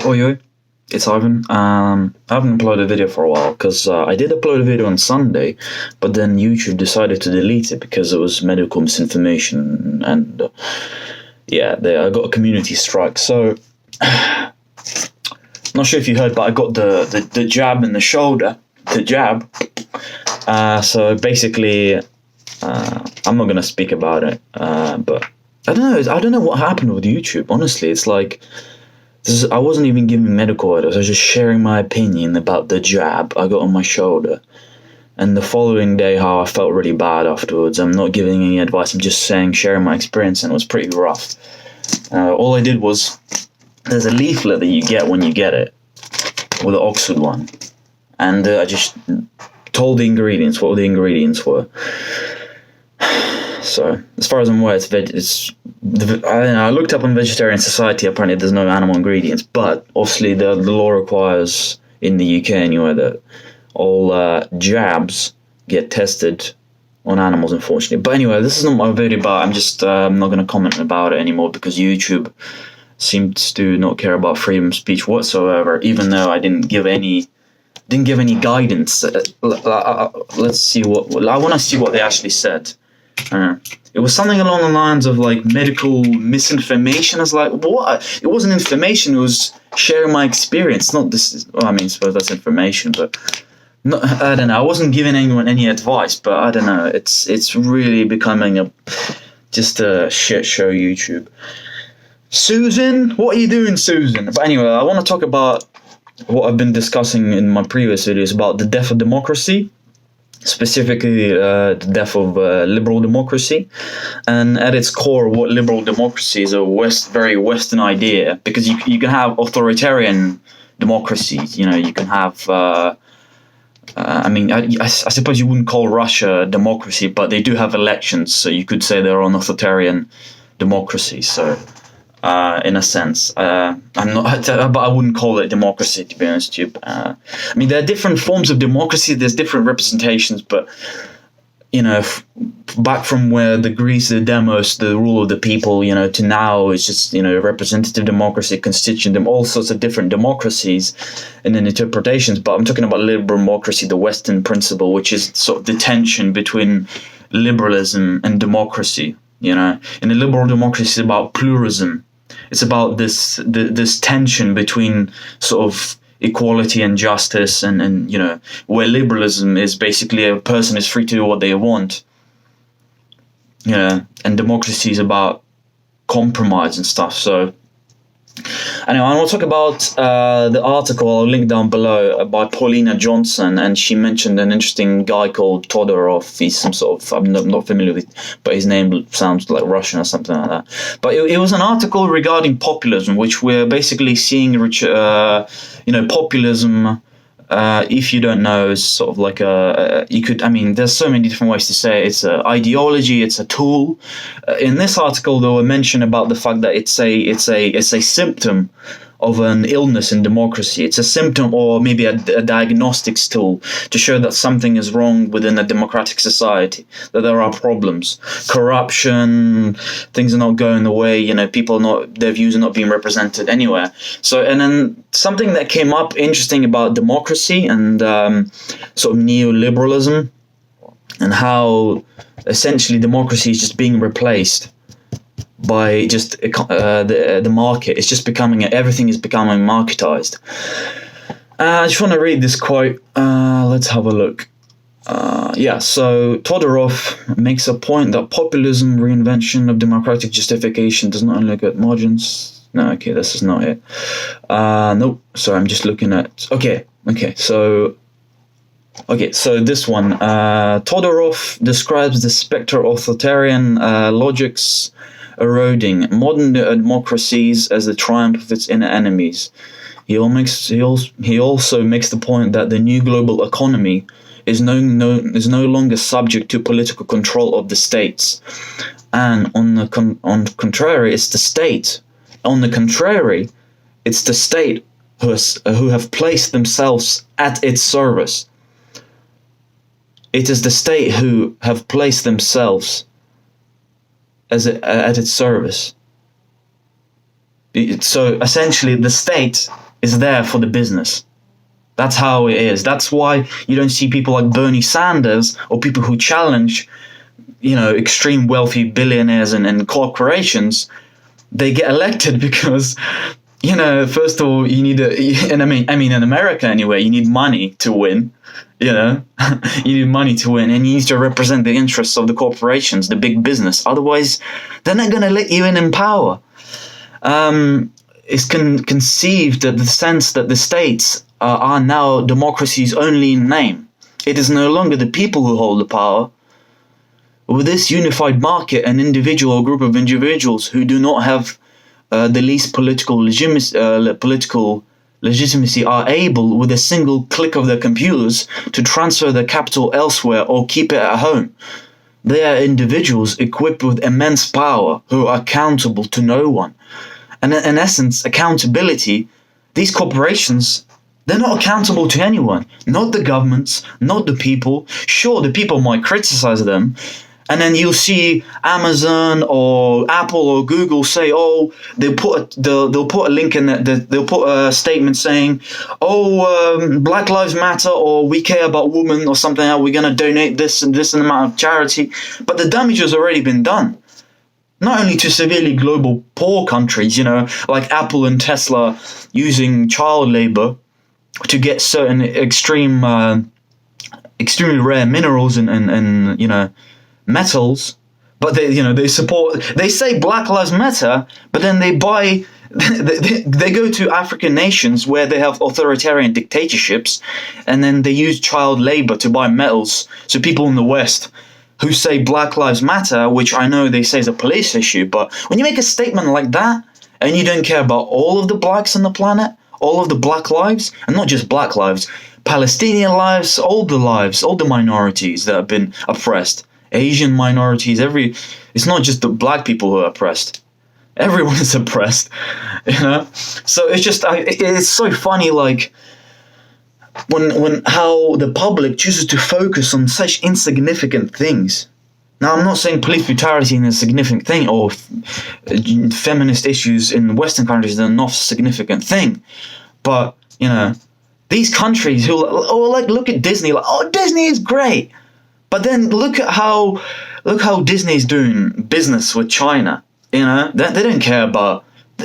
Oi, it's Ivan. I haven't uploaded a video for a while because I did upload a video on Sunday, but then YouTube decided to delete it because it was medical misinformation, and I got a community strike. So, not sure if you heard, but I got the jab in the shoulder. The jab. So basically, I'm not gonna speak about it, but I don't know what happened with YouTube. Honestly, it's like. I wasn't even giving medical advice. I was just sharing my opinion about the jab I got on my shoulder. And the following day, how I felt really bad afterwards. I'm not giving any advice. I'm just sharing my experience, and it was pretty rough. All I did was, there's a leaflet that you get when you get it, with the Oxford one. And I just told the ingredients, what the ingredients were. So, as far as I'm aware, I looked up on Vegetarian Society. Apparently, there's no animal ingredients, but obviously, the law requires in the UK anyway that all jabs get tested on animals. Unfortunately, but anyway, this is not my video. But I'm not going to comment about it anymore because YouTube seems to not care about freedom of speech whatsoever. Even though I didn't give any guidance. Let's see what I want to see what they actually said. It was something along the lines of like medical misinformation. I was like, what? It wasn't information. It was sharing my experience. Not this. Well, I suppose that's information, but I don't know. I wasn't giving anyone any advice, but I don't know. It's really becoming just a shit show. YouTube. Susan, what are you doing, Susan? But anyway, I want to talk about what I've been discussing in my previous videos about the death of democracy. Specifically, the death of liberal democracy, and at its core, what liberal democracy is very Western idea. Because you can have authoritarian democracies. You can have. I suppose you wouldn't call Russia a democracy, but they do have elections, so you could say they're an authoritarian democracy. So. In a sense, I'm not, but I wouldn't call it democracy, to be honest with you. There are different forms of democracy. There's different representations, but back from where the Greece, the demos, the rule of the people, to now, it's just representative democracy, constituent, all sorts of different democracies, and then interpretations. But I'm talking about liberal democracy, the Western principle, which is sort of the tension between liberalism and democracy. In a liberal democracy, it's about pluralism. It's about this tension between sort of equality and justice, and where liberalism is basically a person is free to do what they want. And democracy is about compromise and stuff. So anyway, I want to talk about the article I'll link down below by Pauline Johnson, and she mentioned an interesting guy called Todorov. He's some sort of, I'm not familiar with, but his name sounds like Russian or something like that. But it was an article regarding populism, which we're basically seeing, populism. If you don't know, is sort of like there's so many different ways to say it. It's an ideology, it's a tool. In this article, there were mention about the fact that it's a symptom of an illness in democracy. It's a symptom, or maybe a diagnostics tool to show that something is wrong within a democratic society, that there are problems, corruption, things are not going the way, their views are not being represented anywhere. So, and then something that came up interesting about democracy and sort of neoliberalism, and how essentially democracy is just being replaced by just the market. It's just everything is becoming marketized. I just want to read this quote. Let's have a look. So Todorov makes a point that populism, reinvention of democratic justification, does not only look at margins. No, okay, this is not it. Nope, sorry, I'm just looking at... Okay, so this one. Todorov describes the spectre of authoritarian logics eroding modern democracies as the triumph of its inner enemies. He also makes the point that the new global economy is no longer subject to political control of the states, and on the contrary, it's the state. On the contrary, it's the state who have placed themselves at its service. It is the state who have placed themselves at its service. So essentially, the state is there for the business. That's how it is. That's why you don't see people like Bernie Sanders or people who challenge, extreme wealthy billionaires and corporations. They get elected because, first of all, you need and I mean, in America anyway, you need money to win. You need money to win, and you need to represent the interests of the corporations, the big business. Otherwise, they're not going to let you in power. It's conceived that the sense that the states are now democracies only in name. It is no longer the people who hold the power. With this unified market, an individual or group of individuals who do not have the least political legitimacy are able, with a single click of their computers, to transfer their capital elsewhere or keep it at home. They are individuals equipped with immense power who are accountable to no one. And in essence, accountability, these corporations, they're not accountable to anyone. Not the governments, not the people. Sure, the people might criticize them. And then you'll see Amazon or Apple or Google say, they'll put a link in they'll put a statement saying, Black Lives Matter, or we care about women or something, we're going to donate this and this amount of charity. But the damage has already been done. Not only to severely global poor countries, like Apple and Tesla using child labor to get certain extremely rare minerals and metals, but they say Black Lives Matter, but then they buy, they go to African nations where they have authoritarian dictatorships, and then they use child labor to buy metals. So people in the West who say Black Lives Matter, which I know they say is a police issue, but when you make a statement like that, and you don't care about all of the blacks on the planet, all of the black lives, and not just black lives, Palestinian lives, all the minorities that have been oppressed, Asian minorities, it's not just the black people who are oppressed. Everyone is oppressed, So it's just, it's so funny, like, when how the public chooses to focus on such insignificant things. Now, I'm not saying police brutality is a significant thing, or feminist issues in Western countries are not a significant thing, but, these countries who, look at Disney, Disney is great. But then look how Disney is doing business with China. They don't care about,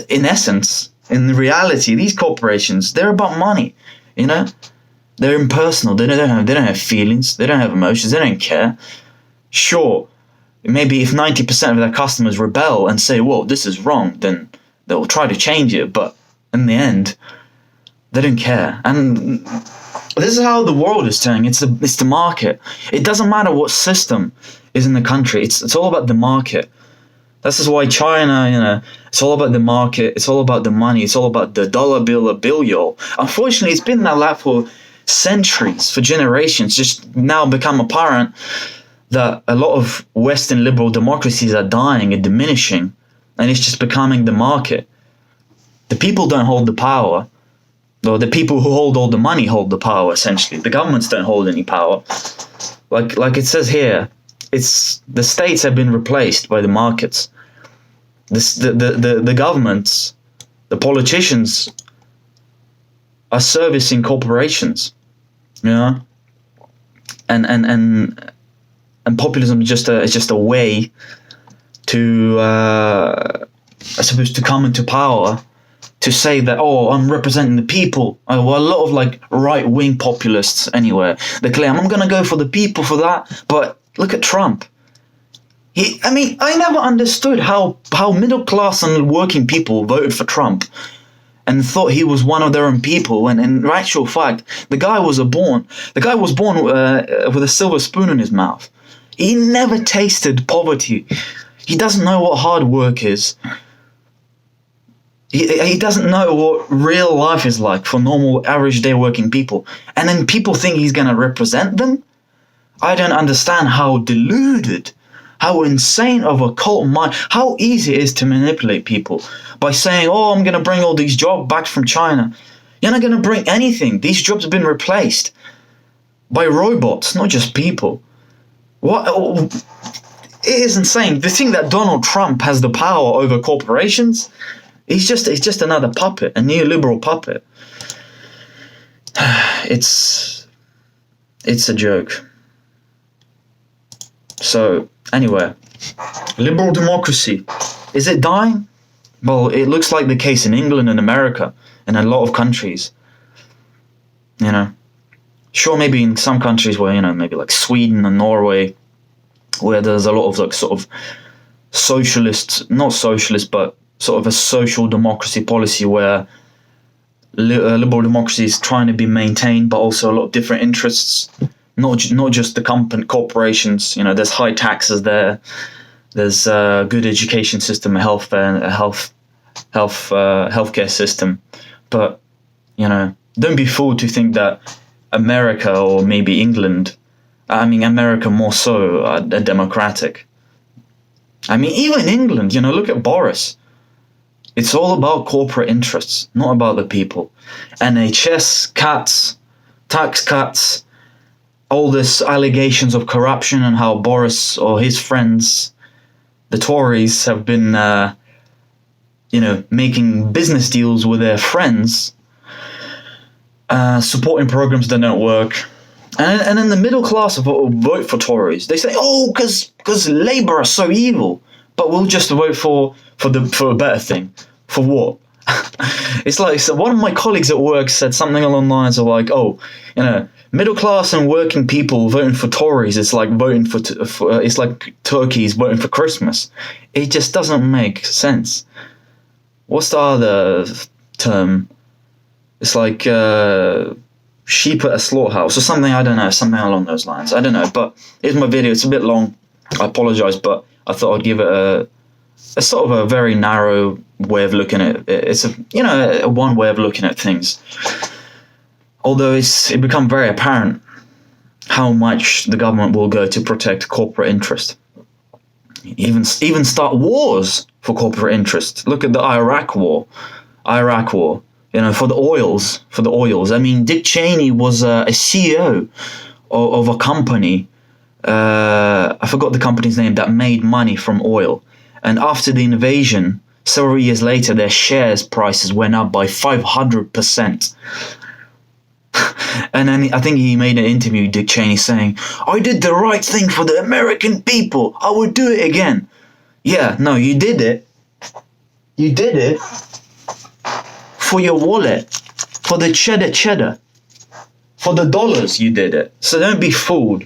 in essence, in reality, these corporations, they're about money. They're impersonal. They don't have feelings. They don't have emotions. They don't care. Sure, maybe if 90% of their customers rebel and say, "Whoa, this is wrong," then they'll try to change it. But in the end, they don't care. And this is how the world is turning. It's the market. It doesn't matter what system is in the country. It's all about the market. This is why China, it's all about the market. It's all about the money. It's all about the dollar bill or bill. Unfortunately, it's been like that for centuries, for generations. Just now become apparent that a lot of Western liberal democracies are dying and diminishing, and it's just becoming the market. The people don't hold the power. Well, the people who hold all the money hold the power, essentially. The governments don't hold any power. Like it says here, it's the states have been replaced by the markets. The governments, the politicians are servicing corporations, and populism is just a way to I suppose to come into power, to say that, I'm representing the people. A lot of right-wing populists anywhere, they claim I'm going to go for the people for that. But look at Trump. I never understood how middle class and working people voted for Trump and thought he was one of their own people, when in actual fact, the guy was born with a silver spoon in his mouth. He never tasted poverty. He doesn't know what hard work is. He doesn't know what real life is like for normal, average day working people. And then people think he's going to represent them? I don't understand how deluded, how insane of a cult mind, how easy it is to manipulate people by saying, I'm going to bring all these jobs back from China. You're not going to bring anything. These jobs have been replaced by robots, not just people. What? It is insane. The thing that Donald Trump has the power over corporations, He's just another puppet, a neoliberal puppet. It's a joke. So anyway, liberal democracy, is it dying? Well, it looks like the case in England and America and a lot of countries. You know, sure, maybe in some countries where, you know, maybe like Sweden and Norway, where there's a lot of like sort of socialist, not socialist, but sort of a social democracy policy where liberal democracy is trying to be maintained, but also a lot of different interests, not just the corporations. You know, there's high taxes there. There's a good education system, a healthcare system, but you know, don't be fooled to think that America or maybe England, I mean America more so, are democratic. I mean, even England, you know, look at Boris. It's all about corporate interests, not about the people. NHS cuts, tax cuts, all this allegations of corruption and how Boris or his friends, the Tories, have been, you know, making business deals with their friends, supporting programs that don't work. And then the middle class vote for Tories. They say, oh, because Labour are so evil, but we'll just vote for a better thing. For what? It's like, so one of my colleagues at work said something along the lines of like, oh, you know, middle class and working people voting for Tories, it's like voting for it's like turkeys voting for Christmas. It just doesn't make sense. What's the other term? It's like sheep at a slaughterhouse or something. I don't know, something along those lines. I don't know. But here's my video. It's a bit long. I apologize, but I thought I'd give it a sort of a very narrow way of looking at it. It's a one way of looking at things. Although it become very apparent how much the government will go to protect corporate interest. Even start wars for corporate interest. Look at the Iraq war. You know, for the oils. I mean, Dick Cheney was a CEO of a company. I forgot the company's name that made money from oil. And after the invasion, several years later, their shares prices went up by 500%. And then I think he made an interview, Dick Cheney, saying, I did the right thing for the American people. I would do it again. Yeah, no, you did it. You did it for your wallet, for the cheddar, for the dollars you did it. So don't be fooled.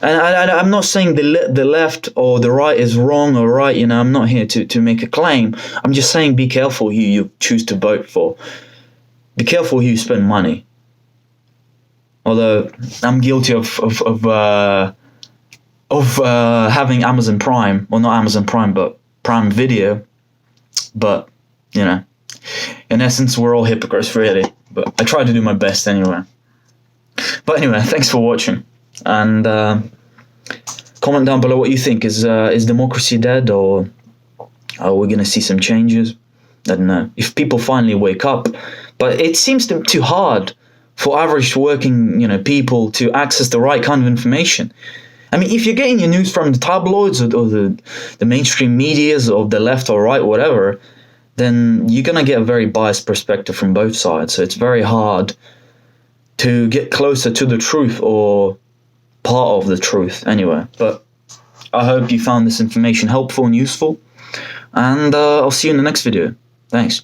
And I'm not saying the left or the right is wrong or right. You know, I'm not here to make a claim. I'm just saying be careful who you choose to vote for. Be careful who you spend money. Although I'm guilty of having Amazon Prime, well, not Amazon Prime, but Prime Video. But you know, in essence, we're all hypocrites, really. But I try to do my best anyway. But anyway, thanks for watching, and comment down below what you think. Is democracy dead, or are we going to see some changes? I don't know. If people finally wake up, but it seems too hard for average working, you know, people to access the right kind of information. I mean, if you're getting your news from the tabloids or the mainstream medias of the left or right, whatever, then you're going to get a very biased perspective from both sides. So it's very hard to get closer to the truth or part of the truth anyway. But I hope you found this information helpful and useful. And I'll see you in the next video. Thanks.